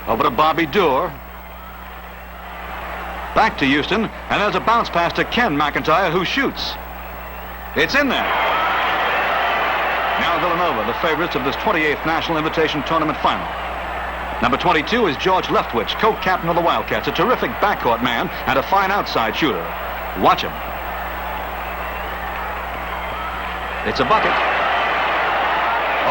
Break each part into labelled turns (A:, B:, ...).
A: Over to Bobby Doerr. Back to Houston, and there's a bounce pass to Ken McIntyre, who shoots. It's in there. Now Villanova, the favorites of this 28th National Invitation Tournament final. Number 22 is George Leftwich, co-captain of the Wildcats, a terrific backcourt man and a fine outside shooter. Watch him. It's a bucket.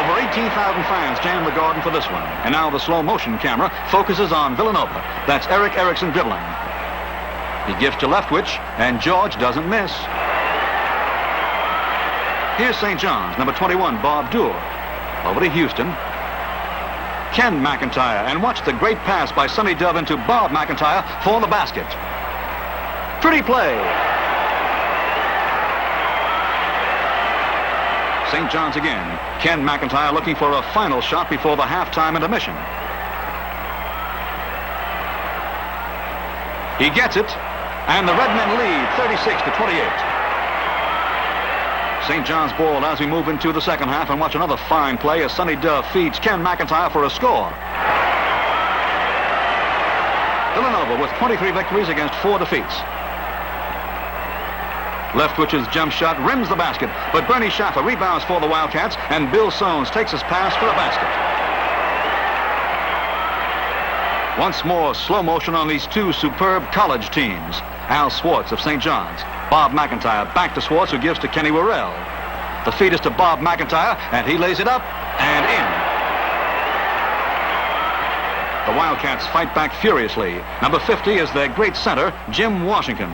A: Over 18,000 fans jammed the Garden for this one. And now the slow motion camera focuses on Villanova. That's Eric Erickson dribbling. He gives to Leftwich, and George doesn't miss. Here's St. John's, number 21, Bob Doerr. Over to Houston. Ken McIntyre, and watch the great pass by Sonny Dove into Bob McIntyre for the basket. Pretty play. St. John's again. Ken McIntyre looking for a final shot before the halftime intermission. He gets it, and the Redmen lead 36-28. St. John's ball as we move into the second half, and watch another fine play as Sonny Dove feeds Ken McIntyre for a score. Villanova with 23 victories against 4 defeats. Leftwich's jump shot rims the basket, but Bernie Schaffer rebounds for the Wildcats, and Bill Soanes takes his pass for a basket. Once more, slow motion on these two superb college teams. Al Swartz of St. John's. Bob McIntyre back to Swartz, who gives to Kenny Worrell. The feed is to Bob McIntyre, and he lays it up and in. The Wildcats fight back furiously. Number 50 is their great center, Jim Washington.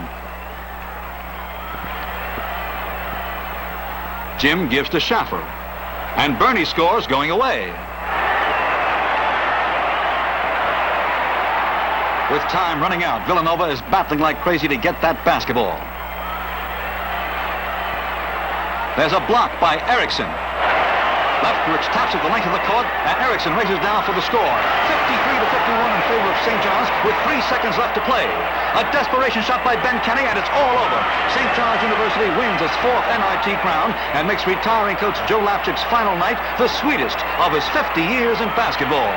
A: Jim gives to Schaffer, and Bernie scores going away. With time running out, Villanova is battling like crazy to get that basketball. There's a block by Erickson. Leftwich taps at the length of the court, and Erickson races down for the score. 53-51 in favor of St. John's with 3 seconds left to play. A desperation shot by Ben Kenny, and it's all over. St. John's University wins its 4th NIT crown and makes retiring coach Joe Lapchick's final night the sweetest of his 50 years in basketball.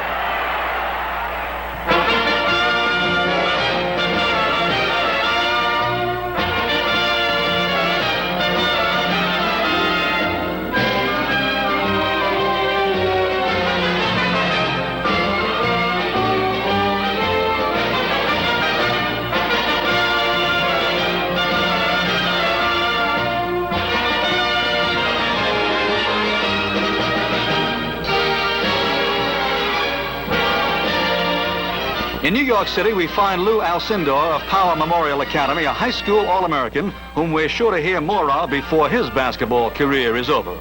A: In New York City, we find Lew Alcindor of Power Memorial Academy, a high school All-American whom we're sure to hear more of before his basketball career is over.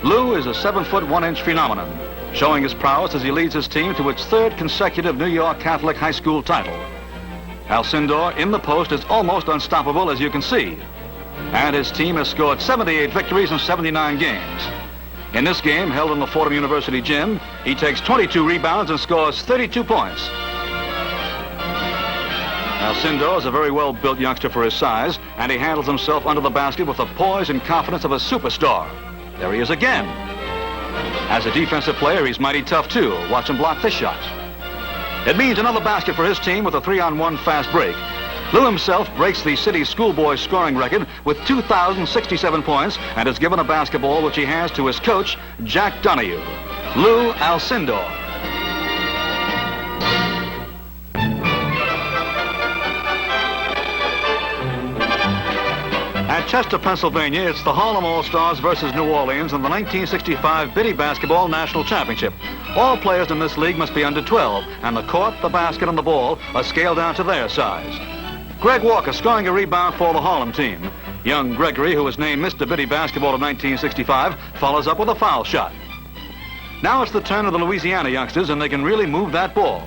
A: Lew is a 7-foot 1-inch phenomenon, showing his prowess as he leads his team to its 3rd consecutive New York Catholic high school title. Alcindor in the post is almost unstoppable, as you can see, and his team has scored 78 victories in 79 games. In this game, held in the Fordham University gym, he takes 22 rebounds and scores 32 points. Alcindor is a very well-built youngster for his size, and he handles himself under the basket with the poise and confidence of a superstar. There he is again. As a defensive player, he's mighty tough, too. Watch him block this shot. It means another basket for his team with a 3-on-1 fast break. Lew himself breaks the city schoolboys scoring record with 2,067 points and is given a basketball which he hands to his coach, Jack Donahue. Lew Alcindor. At Chester, Pennsylvania, it's the Harlem All-Stars versus New Orleans in the 1965 Biddy Basketball National Championship. All players in this league must be under 12, and the court, the basket, and the ball are scaled down to their size. Greg Walker scoring a rebound for the Harlem team. Young Gregory, who was named Mr. Biddy Basketball of 1965, follows up with a foul shot. Now it's the turn of the Louisiana youngsters, and they can really move that ball.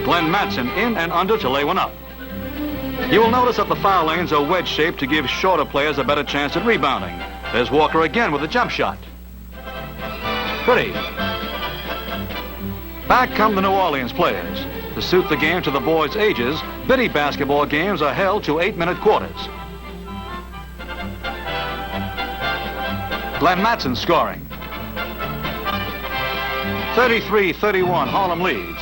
A: Glenn Matson in and under to lay one up. You will notice that the foul lanes are wedge-shaped to give shorter players a better chance at rebounding. There's Walker again with a jump shot. Pretty. Back come the New Orleans players. To suit the game to the boys' ages, Biddy basketball games are held to 8-minute quarters. Glenn Matson scoring. 33-31, Harlem leads.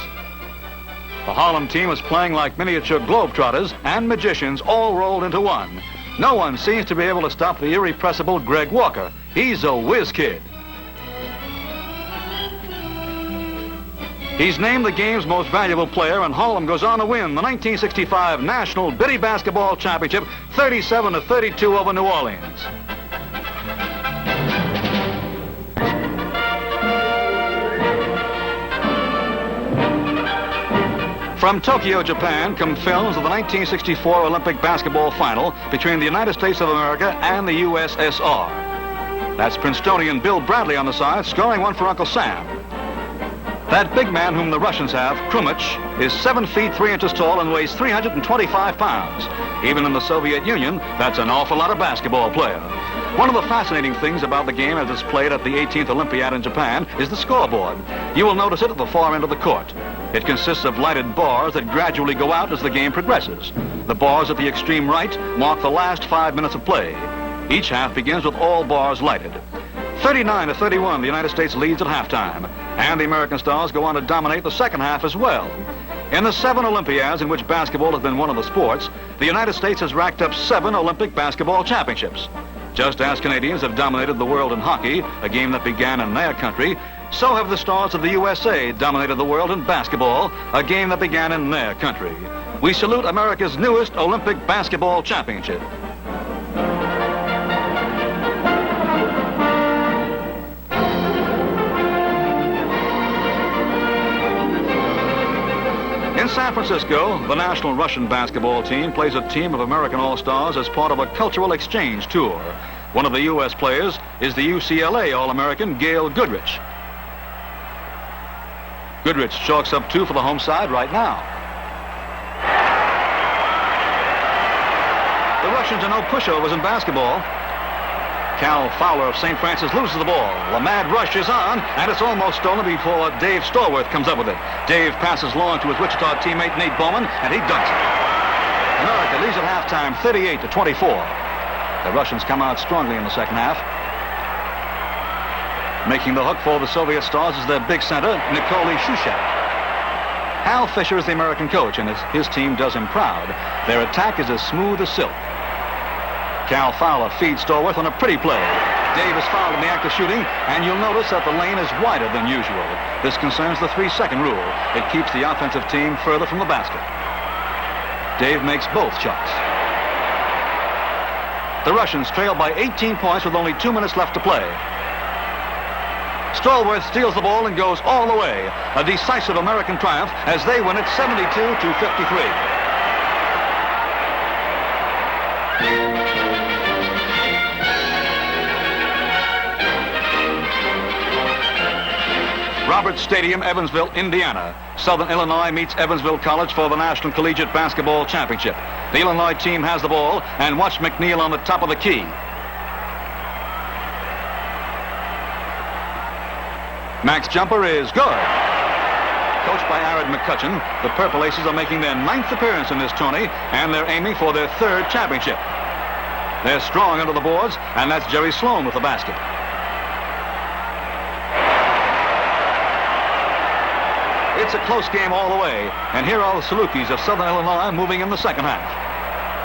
A: The Harlem team is playing like miniature globetrotters and magicians all rolled into one. No one seems to be able to stop the irrepressible Greg Walker. He's a whiz kid. He's named the game's most valuable player, and Harlem goes on to win the 1965 National Biddy Basketball Championship 37-32 over New Orleans. From Tokyo, Japan, come films of the 1964 Olympic basketball final between the United States of America and the USSR. That's Princetonian Bill Bradley on the side, scoring one for Uncle Sam. That big man whom the Russians have, Krumich, is 7 feet 3 inches tall and weighs 325 pounds. Even in the Soviet Union, that's an awful lot of basketball player. One of the fascinating things about the game as it's played at the 18th Olympiad in Japan is the scoreboard. You will notice it at the far end of the court. It consists of lighted bars that gradually go out as the game progresses. The bars at the extreme right mark the last 5 minutes of play. Each half begins with all bars lighted. 39-31, the United States leads at halftime, and the American Stars go on to dominate the second half as well. In the 7 Olympiads in which basketball has been one of the sports, the United States has racked up 7 Olympic basketball championships. Just as Canadians have dominated the world in hockey, a game that began in their country, so have the Stars of the USA dominated the world in basketball, a game that began in their country. We salute America's newest Olympic basketball championship. In San Francisco, the national Russian basketball team plays a team of American All-Stars as part of a cultural exchange tour. One of the U.S. players is the UCLA All-American Gail Goodrich. Goodrich chalks up 2 for the home side right now. The Russians are no pushovers in basketball. Cal Fowler of St. Francis loses the ball. The mad rush is on, and it's almost stolen before Dave Stallworth comes up with it. Dave passes long to his Wichita teammate Nate Bowman, and he dunks it. America leads at halftime 38-24. The Russians come out strongly in the second half. Making the hook for the Soviet Stars is their big center, Nikolai Shushat. Hal Fisher is the American coach, and his team does him proud. Their attack is as smooth as silk. Cal Fowler feeds Stallworth on a pretty play. Dave is fouled in the act of shooting, and you'll notice that the lane is wider than usual. This concerns the 3-second rule. It keeps the offensive team further from the basket. Dave makes both shots. The Russians trail by 18 points with only 2 minutes left to play. Stallworth steals the ball and goes all the way. A decisive American triumph as they win it 72-53. Roberts Stadium, Evansville, Indiana. Southern Illinois meets Evansville College for the National Collegiate Basketball Championship. The Illinois team has the ball, and watch McNeil on the top of the key. Mac's jumper is good. Coached by Arid McCutcheon, the Purple Aces are making their 9th appearance in this tourney, and they're aiming for their 3rd championship. They're strong under the boards, and that's Jerry Sloan with the basket. It's a close game all the way, and here are the Salukis of Southern Illinois moving in the second half.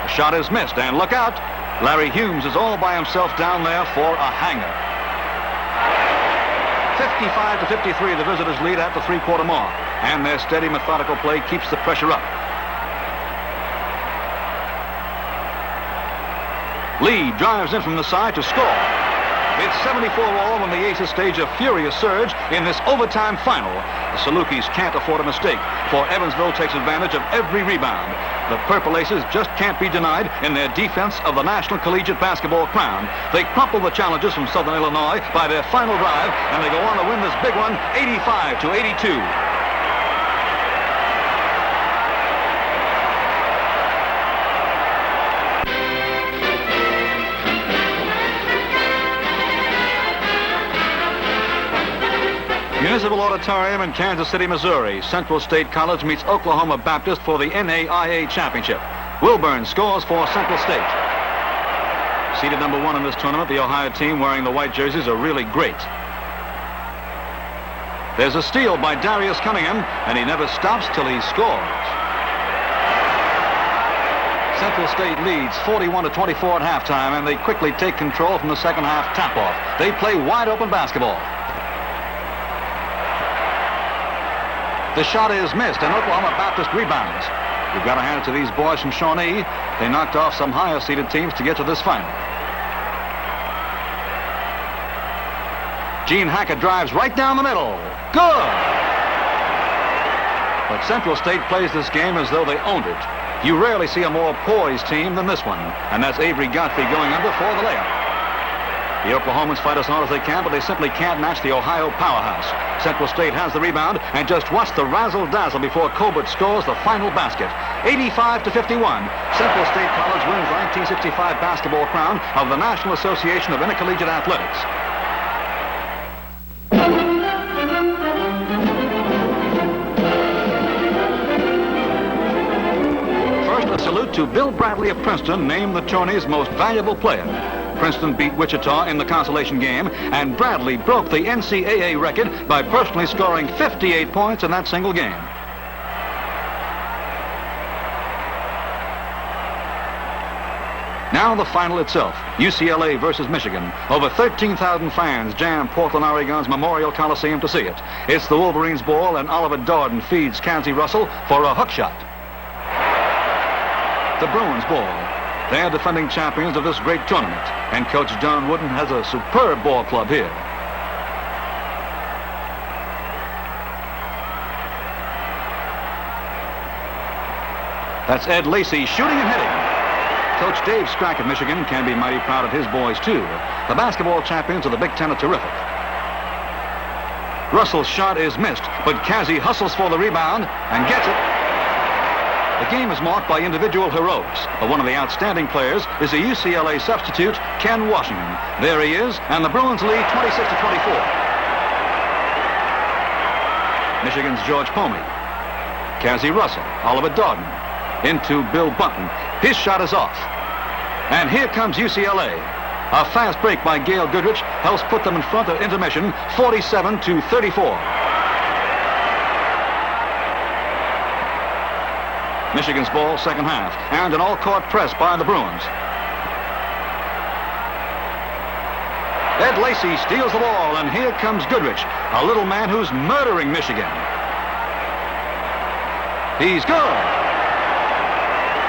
A: The shot is missed, and look out, Larry Humes is all by himself down there for a hanger. 55-53, the visitors lead at the 3-quarter mark, and their steady, methodical play keeps the pressure up. Lee drives in from the side to score. It's 74-all when the Aces stage a furious surge in this overtime final. The Salukis can't afford a mistake, for Evansville takes advantage of every rebound. The Purple Aces just can't be denied in their defense of the National Collegiate Basketball crown. They crumple the challenges from Southern Illinois by their final drive, and they go on to win this big one 85-82. Municipal Auditorium in Kansas City, Missouri. Central State College meets Oklahoma Baptist for the NAIA Championship. Wilburn scores for Central State. Seeded number 1 in this tournament, the Ohio team wearing the white jerseys are really great. There's a steal by Darius Cunningham, and he never stops till he scores. Central State leads 41-24 at halftime, and they quickly take control from the second half tap-off. They play wide-open basketball. The shot is missed, and Oklahoma Baptist rebounds. You've got to hand it to these boys from Shawnee. They knocked off some higher-seeded teams to get to this final. Gene Hackett drives right down the middle. Good! But Central State plays this game as though they owned it. You rarely see a more poised team than this one, and that's Avery Godfrey going under for the layup. The Oklahomans fight as hard as they can, but they simply can't match the Ohio powerhouse. Central State has the rebound, and just watch the razzle-dazzle before Colbert scores the final basket. 85-51. Central State College wins the 1965 basketball crown of the National Association of Intercollegiate Athletics. Salute to Bill Bradley of Princeton, named the tourney's most valuable player. Princeton beat Wichita in the consolation game, and Bradley broke the NCAA record by personally scoring 58 points in that single game. Now the final itself, UCLA versus Michigan. Over 13,000 fans jam Portland, Oregon's Memorial Coliseum to see it. It's the Wolverines' ball, and Oliver Dorden feeds Kansy Russell for a hook shot. The Bruins ball. They are defending champions of this great tournament, and Coach John Wooden has a superb ball club here. That's Ed Lacey shooting and hitting. Coach Dave Strack of Michigan can be mighty proud of his boys, too. The basketball champions of the Big Ten are terrific. Russell's shot is missed, but Kansy hustles for the rebound and gets it. The game is marked by individual heroics, but one of the outstanding players is a UCLA substitute, Ken Washington. There he is, and the Bruins lead 26-24. Michigan's George Pomey. Kansy Russell, Oliver Dorden, into Bill Bunton. His shot is off. And here comes UCLA. A fast break by Gail Goodrich helps put them in front of intermission, 47-34. Michigan's ball, second half, and an all-court press by the Bruins. Ed Lacey steals the ball, and here comes Goodrich, a little man who's murdering Michigan. He's good.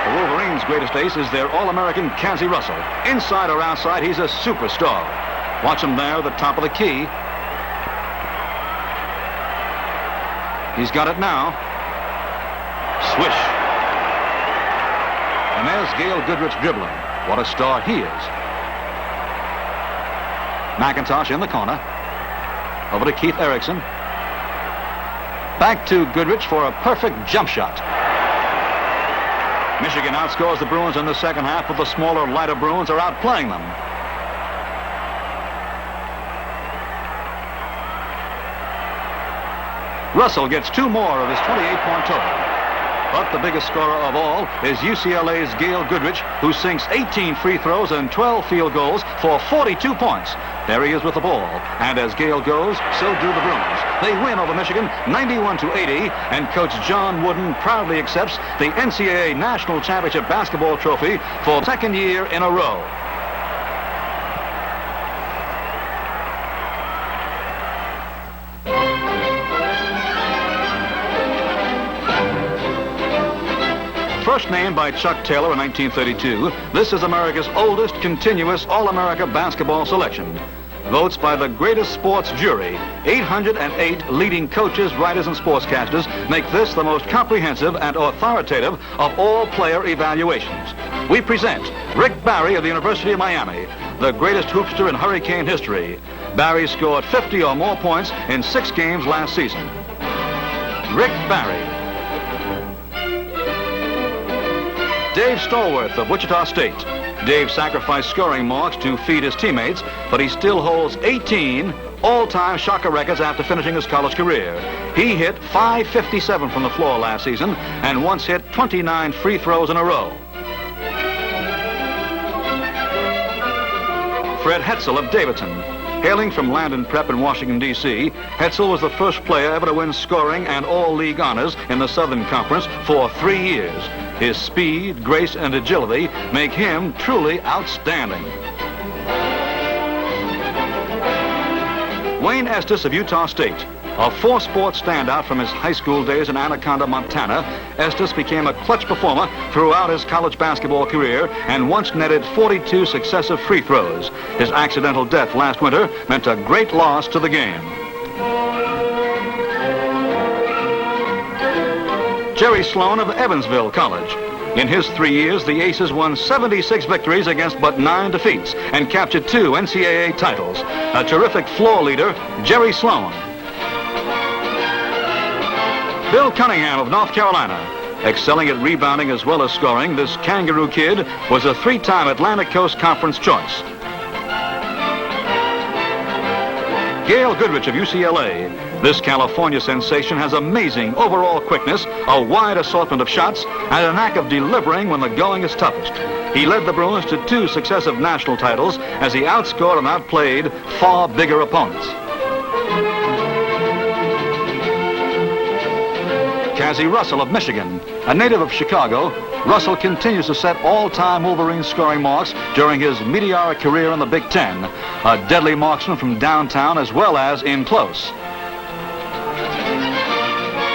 A: The Wolverines' greatest ace is their All-American Kansy Russell. Inside or outside, he's a superstar. Watch him there at the top of the key. He's got it now. Swish. And there's Gail Goodrich dribbling. What a star he is. McIntosh in the corner. Over to Keith Erickson. Back to Goodrich for a perfect jump shot. Michigan outscores the Bruins in the second half, but the smaller, lighter Bruins are outplaying them. Russell gets 2 more of his 28-point total. But the biggest scorer of all is UCLA's Gail Goodrich, who sinks 18 free throws and 12 field goals for 42 points. There he is with the ball. And as Gail goes, so do the Bruins. They win over Michigan 91-80, and Coach John Wooden proudly accepts the NCAA National Championship basketball trophy for the second year in a row. First named by Chuck Taylor in 1932, this is America's oldest continuous All-America basketball selection. Votes by the greatest sports jury, 808 leading coaches, writers, and sportscasters make this the most comprehensive and authoritative of all player evaluations. We present Rick Barry of the University of Miami, the greatest hoopster in Hurricane history. Barry scored 50 or more points in 6 games last season. Rick Barry. Dave Stallworth of Wichita State. Dave sacrificed scoring marks to feed his teammates, but he still holds 18 all-time Shocker records after finishing his college career. He hit .557 from the floor last season and once hit 29 free throws in a row. Fred Hetzel of Davidson. Hailing from Landon Prep in Washington, D.C., Hetzel was the first player ever to win scoring and all-league honors in the Southern Conference for 3 years. His speed, grace, and agility make him truly outstanding. Wayne Estes of Utah State. A four-sport standout from his high school days in Anaconda, Montana, Estes became a clutch performer throughout his college basketball career and once netted 42 successive free throws. His accidental death last winter meant a great loss to the game. Jerry Sloan of Evansville College. In his 3 years, the Aces won 76 victories against but 9 defeats and captured 2 NCAA titles. A terrific floor leader, Jerry Sloan. Bill Cunningham of North Carolina. Excelling at rebounding as well as scoring, this Kangaroo Kid was a 3-time Atlantic Coast Conference choice. Gail Goodrich of UCLA. This California sensation has amazing overall quickness, a wide assortment of shots, and a knack of delivering when the going is toughest. He led the Bruins to 2 successive national titles as he outscored and outplayed far bigger opponents. Cassie Russell of Michigan. A native of Chicago, Russell continues to set all-time Wolverine scoring marks during his meteoric career in the Big Ten. A deadly marksman from downtown as well as in close.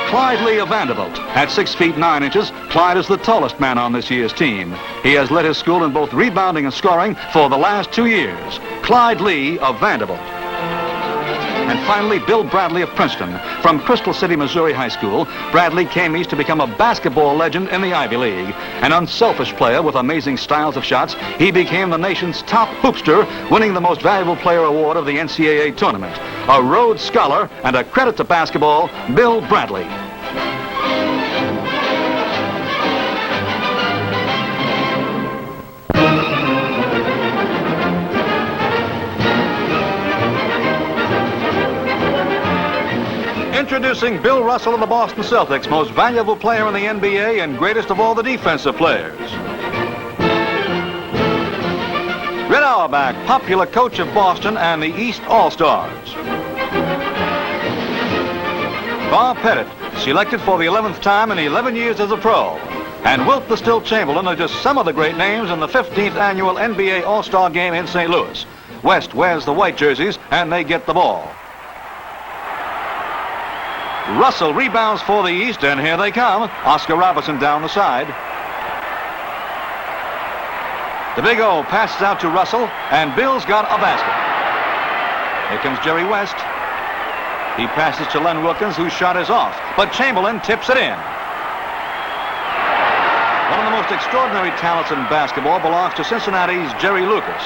A: Clyde Lee of Vanderbilt. At 6 feet 9 inches, Clyde is the tallest man on this year's team. He has led his school in both rebounding and scoring for the last 2 years. Clyde Lee of Vanderbilt. And finally, Bill Bradley of Princeton. From Crystal City, Missouri High School, Bradley came east to become a basketball legend in the Ivy League. An unselfish player with amazing styles of shots, he became the nation's top hoopster, winning the Most Valuable Player award of the NCAA tournament. A Rhodes Scholar and a credit to basketball, Bill Bradley. Introducing Bill Russell of the Boston Celtics, most valuable player in the NBA and greatest of all the defensive players. Red Auerbach, popular coach of Boston and the East All-Stars. Bob Pettit, selected for the 11th time in 11 years as a pro. And Wilt the Stilt Chamberlain are just some of the great names in the 15th annual NBA All-Star Game in St. Louis. West wears the white jerseys and they get the ball. Russell rebounds for the East, and here they come. Oscar Robertson down the side. The Big O passes out to Russell, and Bill's got a basket. Here comes Jerry West. He passes to Len Wilkins, whose shot is off, but Chamberlain tips it in. One of the most extraordinary talents in basketball belongs to Cincinnati's Jerry Lucas.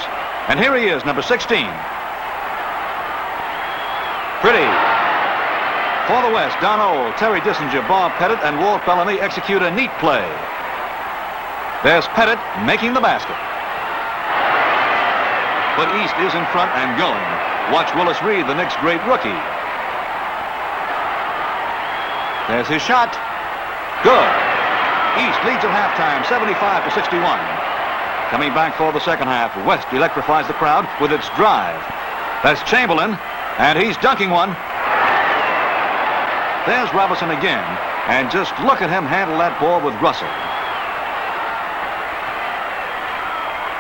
A: And here he is, number 16. Pretty. For the West, Don Ohl, Terry Dissinger, Bob Pettit, and Walt Bellamy execute a neat play. There's Pettit making the basket. But East is in front and going. Watch Willis Reed, the Knicks' great rookie. There's his shot. Good. East leads at halftime, 75-61. Coming back for the second half, West electrifies the crowd with its drive. That's Chamberlain, and he's dunking one. There's Robinson again, and just look at him handle that ball with Russell.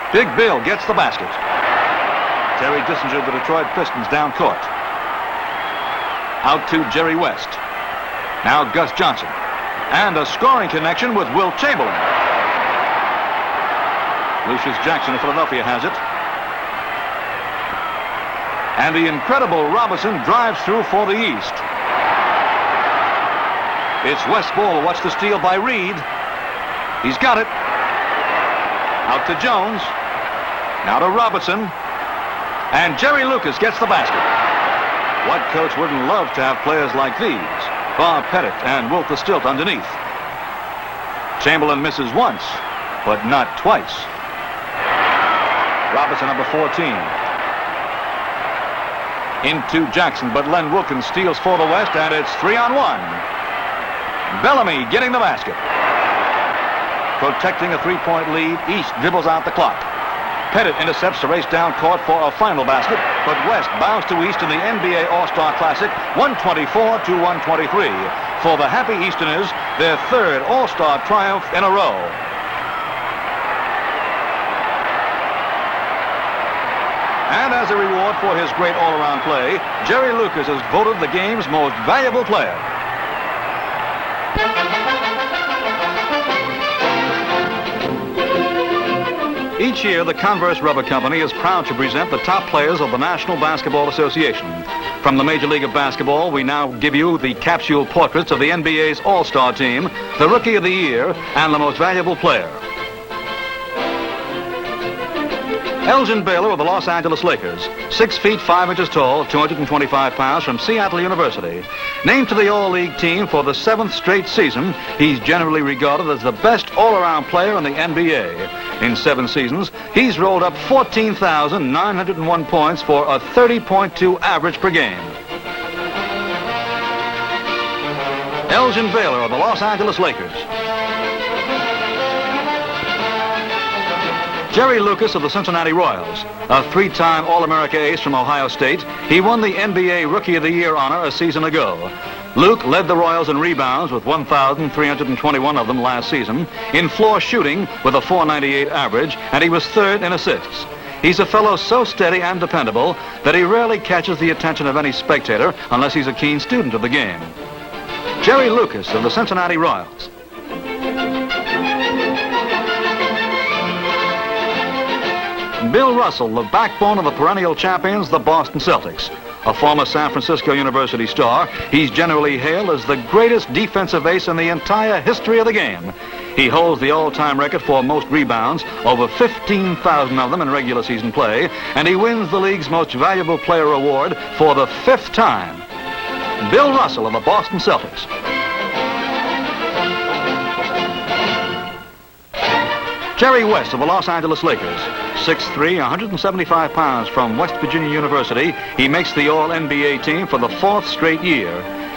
A: Big Bill gets the basket. Terry Dissinger, the Detroit Pistons, down court. Out to Jerry West. Now Gus Johnson. And a scoring connection with Wilt Chamberlain. Lucius Jackson of Philadelphia has it. And the incredible Robinson drives through for the East. It's West's ball. Watch the steal by Reed. He's got it. Out to Jones. Now to Robertson. And Jerry Lucas gets the basket. What coach wouldn't love to have players like these? Bob Pettit and Wilt the Stilt underneath. Chamberlain misses once, but not twice. Robinson, number 14. Into Jackson, but Len Wilkins steals for the West, and it's 3-on-1. Bellamy getting the basket. Protecting a three-point lead, East dribbles out the clock. Pettit intercepts to race down court for a final basket, but West bows to East in the NBA All-Star Classic, 124 to 123. For the Happy Easterners, their third All-Star triumph in a row. And as a reward for his great all-around play, Jerry Lucas is voted the game's most valuable player. Each year, the Converse Rubber Company is proud to present the top players of the National Basketball Association. From the Major League of Basketball, we now give you the capsule portraits of the NBA's All-Star team, the Rookie of the Year, and the most valuable player. Elgin Baylor of the Los Angeles Lakers, 6 feet 5 inches tall, 225 pounds, from Seattle University. Named to the All-League team for the 7th straight season, he's generally regarded as the best all-around player in the NBA. In 7 seasons, he's rolled up 14,901 points for a 30.2 average per game. Elgin Baylor of the Los Angeles Lakers. Jerry Lucas of the Cincinnati Royals, a 3-time All-America ace from Ohio State. He won the NBA Rookie of the Year honor a season ago. Luke led the Royals in rebounds with 1,321 of them last season, in floor shooting with a .498 average, and he was third in assists. He's a fellow so steady and dependable that he rarely catches the attention of any spectator unless he's a keen student of the game. Jerry Lucas of the Cincinnati Royals. Bill Russell, the backbone of the perennial champions, the Boston Celtics. A former San Francisco University star, he's generally hailed as the greatest defensive ace in the entire history of the game. He holds the all-time record for most rebounds, over 15,000 of them in regular season play, and he wins the league's most valuable player award for the 5th time. Bill Russell of the Boston Celtics. Jerry West of the Los Angeles Lakers, 6'3", 175 pounds, from West Virginia University. He makes the All-NBA team for the 4th straight year.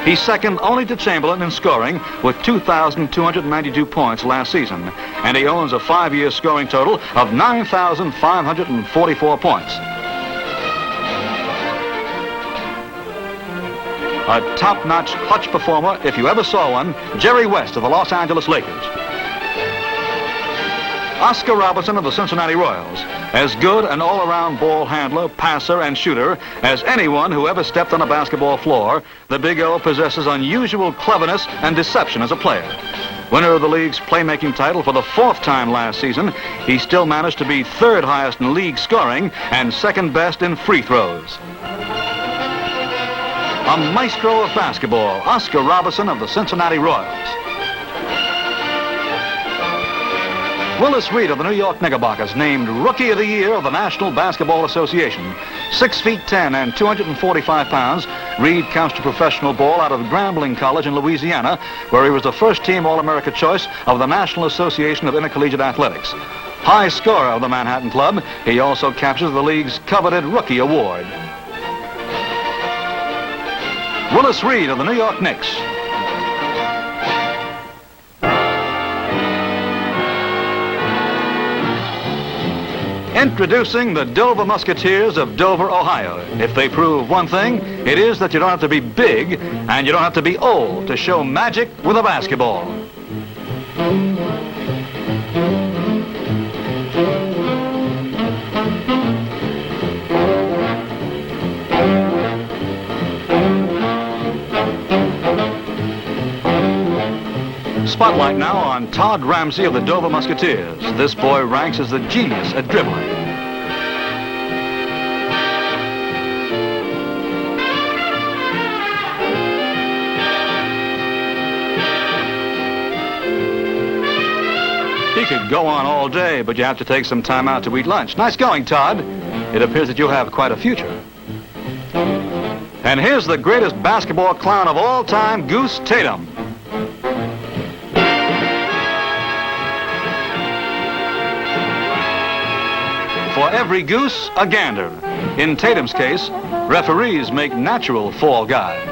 A: He's second only to Chamberlain in scoring with 2,292 points last season, and he owns a 5-year scoring total of 9,544 points. A top-notch clutch performer, if you ever saw one, Jerry West of the Los Angeles Lakers. Oscar Robertson of the Cincinnati Royals, as good an all-around ball handler, passer, and shooter as anyone who ever stepped on a basketball floor, the Big O possesses unusual cleverness and deception as a player. Winner of the league's playmaking title for the 4th time last season, he still managed to be 3rd highest in league scoring and 2nd best in free throws. A maestro of basketball, Oscar Robertson of the Cincinnati Royals. Willis Reed of the New York Knickerbockers, named Rookie of the Year of the National Basketball Association. 6 feet 10 and 245 pounds, Reed counts to professional ball out of Grambling College in Louisiana, where he was the first-team All-America choice of the National Association of Intercollegiate Athletics. High scorer of the Manhattan Club, he also captures the league's coveted Rookie Award. Willis Reed of the New York Knicks. Introducing the Dover Musketeers of Dover, Ohio. If they prove one thing, it is that you don't have to be big and you don't have to be old to show magic with a basketball. Spotlight now on Todd Ramsey of the Dover Musketeers. This boy ranks as the genius at dribbling. He could go on all day, but you have to take some time out to eat lunch. Nice going, Todd. It appears that you have quite a future. And here's the greatest basketball clown of all time, Goose Tatum. For every goose, a gander. In Tatum's case, referees make natural fall guys.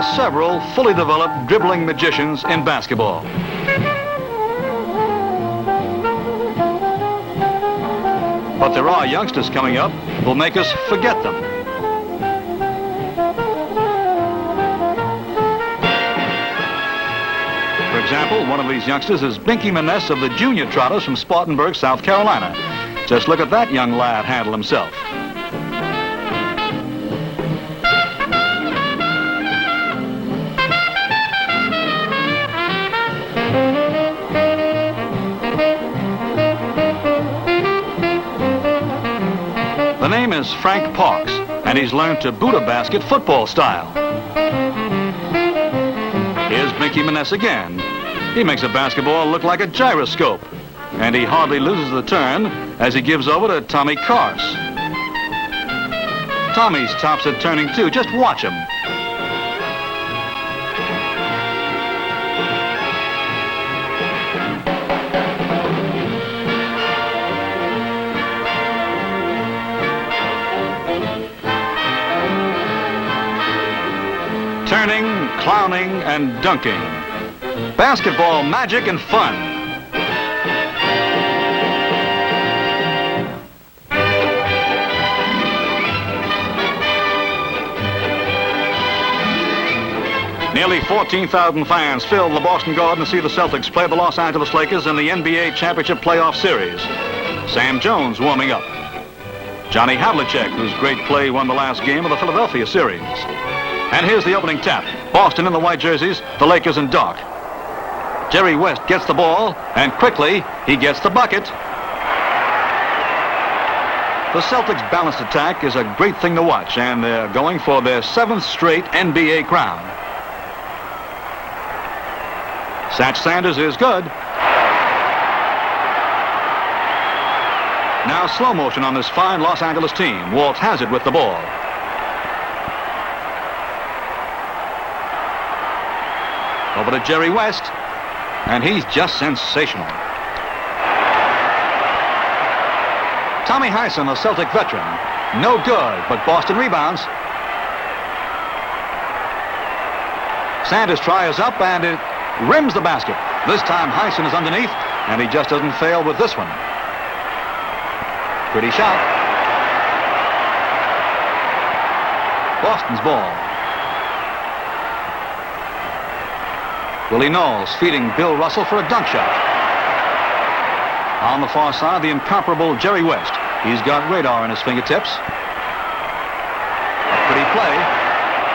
A: are several fully developed dribbling magicians in basketball. But there are youngsters coming up who'll make us forget them. For example, one of these youngsters is Binky Maness of the Junior Trotters from Spartanburg, South Carolina. Just look at that young lad handle himself. The name is Frank Parks, and he's learned to boot a basket football style. Here's Binky Maness again. He makes a basketball look like a gyroscope, and he hardly loses the turn as he gives over to Tommy Kars. Tommy's tops are turning too. Just watch him. Turning, clowning, and dunking. Basketball magic and fun. Nearly 14,000 fans filled the Boston Garden to see the Celtics play the Los Angeles Lakers in the NBA Championship Playoff Series. Sam Jones warming up. Johnny Havlicek, whose great play won the last game of the Philadelphia series. And here's the opening tap. Boston in the white jerseys, the Lakers in dark. Jerry West gets the ball, and quickly, he gets the bucket. The Celtics' balanced attack is a great thing to watch, and they're going for their 7th straight NBA crown. Satch Sanders is good. Now slow motion on this fine Los Angeles team. Walt has it with the ball. Over to Jerry West, and he's just sensational. Tommy Hyson, a Celtic veteran. No good, but Boston rebounds. Sanders' try is up, and it rims the basket. This time Hyson is underneath, and he just doesn't fail with this one. Pretty shot. Boston's ball. Willie Knowles feeding Bill Russell for a dunk shot. On the far side, the incomparable Jerry West. He's got radar in his fingertips. A pretty play.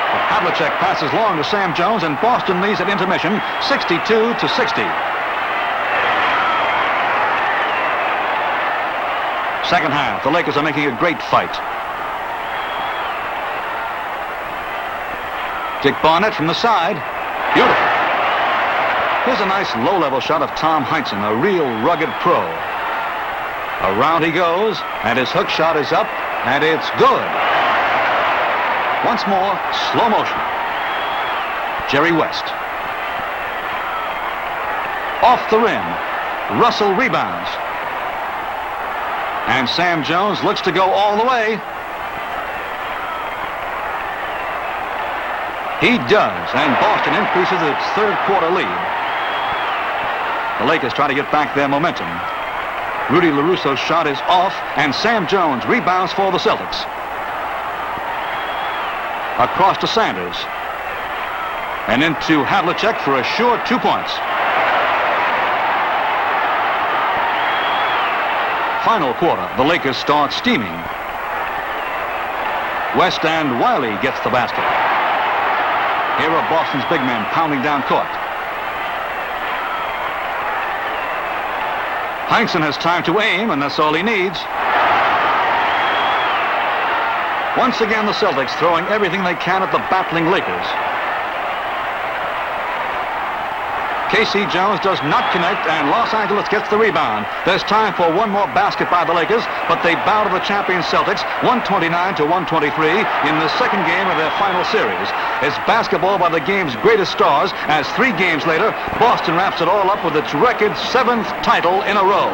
A: But Havlicek passes long to Sam Jones, and Boston leads at intermission, 62-60. Second half, the Lakers are making a great fight. Dick Barnett from the side. Beautiful. Here's a nice low-level shot of Tom Heinsohn, a real rugged pro. Around he goes, and his hook shot is up, and it's good. Once more, slow motion. Jerry West. Off the rim. Russell rebounds. And Sam Jones looks to go all the way. He does, and Boston increases its third quarter lead. The Lakers try to get back their momentum. Rudy LaRusso's shot is off, and Sam Jones rebounds for the Celtics. Across to Sanders. And into Havlicek for a short 2 points. Final quarter, the Lakers start steaming. West and Wiley gets the basket. Here are Boston's big men pounding down court. Heinsohn has time to aim, and that's all he needs. Once again, the Celtics throwing everything they can at the battling Lakers. K.C. Jones does not connect, and Los Angeles gets the rebound. There's time for one more basket by the Lakers, but they bow to the champion Celtics, 129-123 in the second game of their final series. It's basketball by the game's greatest stars, as 3 games later, Boston wraps it all up with its record 7th title in a row.